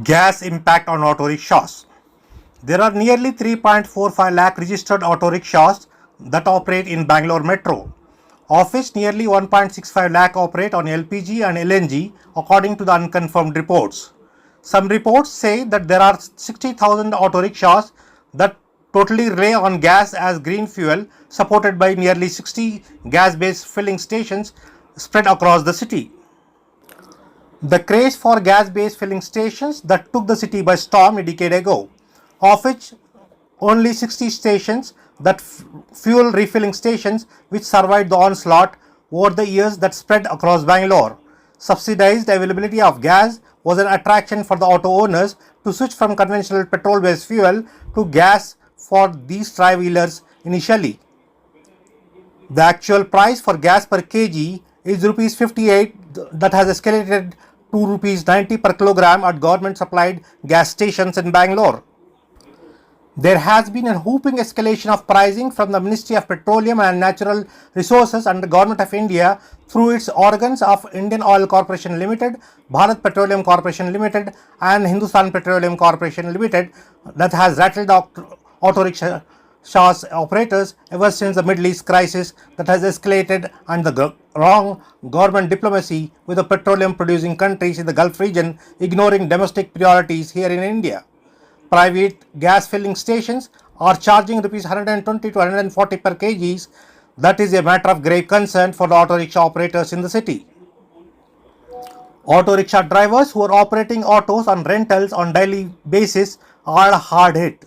Gas impact on auto rickshaws. There are nearly 3.45 lakh registered auto rickshaws that operate in Bangalore Metro, of which nearly 1.65 lakh operate on LPG and LNG according to the unconfirmed reports. Some reports say that there are 60,000 auto rickshaws that totally rely on gas as green fuel, supported by nearly 60 gas-based filling stations spread across the city. The craze for gas-based filling stations that took the city by storm a decade ago, of which only 60 stations that fuel refilling stations which survived the onslaught over the years that spread across Bangalore. Subsidized availability of gas was an attraction for the auto owners to switch from conventional petrol-based fuel to gas for these tri-wheelers initially. The actual price for gas per kg is Rs 58 that has escalated to Rs 90 per kilogram at government supplied gas stations in Bangalore. There has been a whooping escalation of pricing from the Ministry of Petroleum and Natural Resources and the Government of India through its organs of Indian Oil Corporation Limited, Bharat Petroleum Corporation Limited and Hindustan Petroleum Corporation Limited that has rattled auto rickshaws operators ever since the Middle East crisis that has escalated, and the wrong government diplomacy with the petroleum producing countries in the Gulf region ignoring domestic priorities here in India. Private gas filling stations are charging Rs 120 to 140 per kg. That is a matter of grave concern for the auto rickshaw operators in the city. Auto rickshaw drivers who are operating autos on rentals on daily basis are hard hit.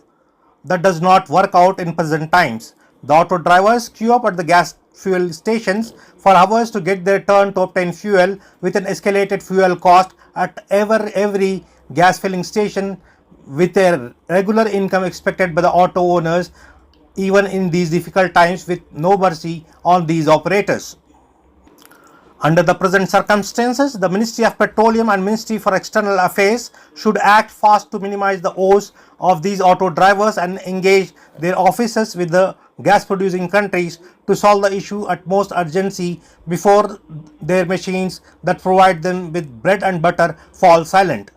That does not work out in present times. The auto drivers queue up at the gas fuel stations for hours to get their turn to obtain fuel, with an escalated fuel cost at every gas filling station, with a regular income expected by the auto owners even in these difficult times, with no mercy on these operators. Under the present circumstances, the Ministry of Petroleum and Ministry for External Affairs should act fast to minimize the woes of these auto drivers and engage their officers with the gas producing countries to solve the issue at most urgency before their machines that provide them with bread and butter fall silent.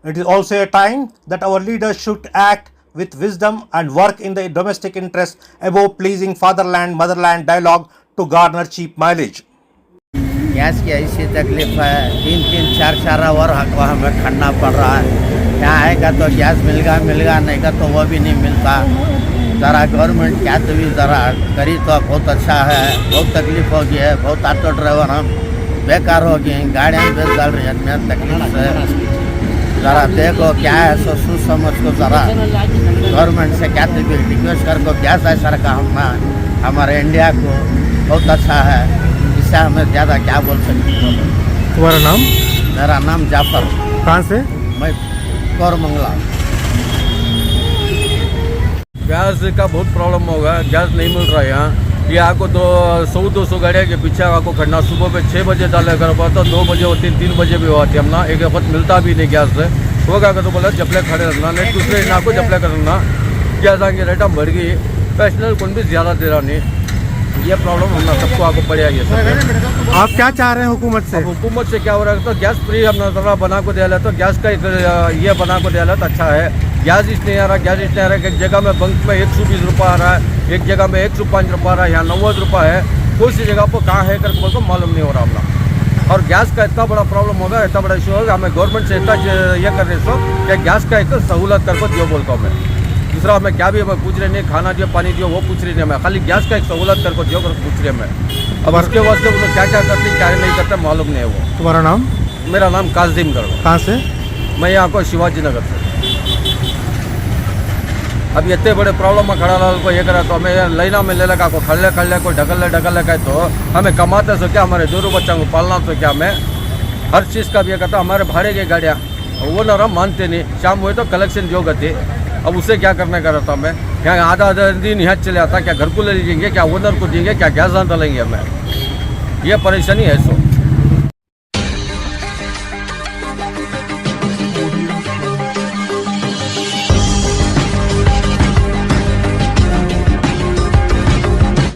It is also a time that our leaders should act with wisdom and work in the domestic interest above pleasing fatherland motherland dialogue to garner cheap mileage. Gas की ऐसी तकलीफ है, 3-4 our हमें खड़ना पड़ रहा है। यहाँ आएगा तो गैस मिलेगा नहीं का तो वो भी नहीं मिलता। ज़रा गवर्नमेंट क्या तो भी ज़रा करी तो बहुत अच्छा है। बहुत तकलीफ हो गई है, बहुत ऑटो ड्राइवर हम बेकार हो गए, गाड़ियाँ बेच डाल रही हैं तकलीफ से। ज़रा देखो क्या है, सोच समझ को ज़रा गवर्नमेंट से क्या तो भी रिक्वेस्ट कर को गैस ऐसा रखा हमारे इंडिया को बहुत अच्छा है। इससे हमें ज़्यादा क्या बोल सकते हैं। तुम्हारा नाम? मेरा नाम जाफर। कहाँ से? मैं कोरमंगला। गैस का बहुत प्रॉब्लम होगा, गैस नहीं मिल रहा है यहाँ। ये आपको 100-200 गाड़ियाँ के पीछे आपको खड़ना, सुबह पे 6 बजे डाले कर पाता, 2 बजे होती 3 बजे भी होती हम ना, एक वक्त मिलता भी नहीं गैस से। वो क्या करते बोला जपले खड़े रहना, नहीं दूसरे ना को जपले करना, गैस आगे रेटा बढ़ गई, पैसेंजर कौन भी ज़्यादा दे रहा नहीं। ये प्रॉब्लम हम ना सबको आपको पड़ेगा। ये सब आप क्या चाह रहे हैं हुकूमत से? हुकूमत से क्या हो रहा है तो गैस फ्री हम ना बना को दे तो गैस का ये बना को दे तो अच्छा है। गैस इसलिए आ रहा, गैस इसलिए आ रहा है कि एक जगह में बंक में 120 रुपये आ रहा है, एक जगह में 105 रुपये आ रहा है, यहाँ 90 रुपये है। कोई सी जगह पर कहाँ है कर को मालूम नहीं हो रहा अपना। और गैस का इतना बड़ा प्रॉब्लम होगा, इतना बड़ा इशू होगा, हमें गवर्नमेंट से इतना ये कर रहे सो कि गैस का एक सहूलत कर को दियो बोलता हूँ मैं। दूसरा हमें क्या भी हमें पूछ रहे नहीं, खाना दियो पानी दियो वो पूछ रही नहीं, हमें खाली गैस का एक सहूलत कर को दियो कर पूछ रहे मैं। अब उसके वास्ते वो क्या क्या करते क्या नहीं करते मालूम नहीं है वो। तुम्हारा नाम? मेरा नाम काजिम गढ़वा। कहाँ से? मैं यहाँ को शिवाजी नगर से। अब इतने बड़े प्रॉब्लम में खड़ा को ये करा तो हमें लाइना में ले लगा को खड़े को ढकल ले तो हमें कमाते सो क्या, हमारे 2 बच्चों को पालना तो क्या, हमें हर चीज़ का भी ये करता। हमारे भाड़े की गाड़ियाँ वो न मानते नहीं, शाम हुए तो कलेक्शन जो गति, अब उसे क्या करने का रहता हमें। क्या आधा दिन यहाँ चले आता, क्या घर को ले लीजिएंगे, क्या ओनर को देंगे, क्या गैस डालेंगे, हमें ये परेशानी है सो।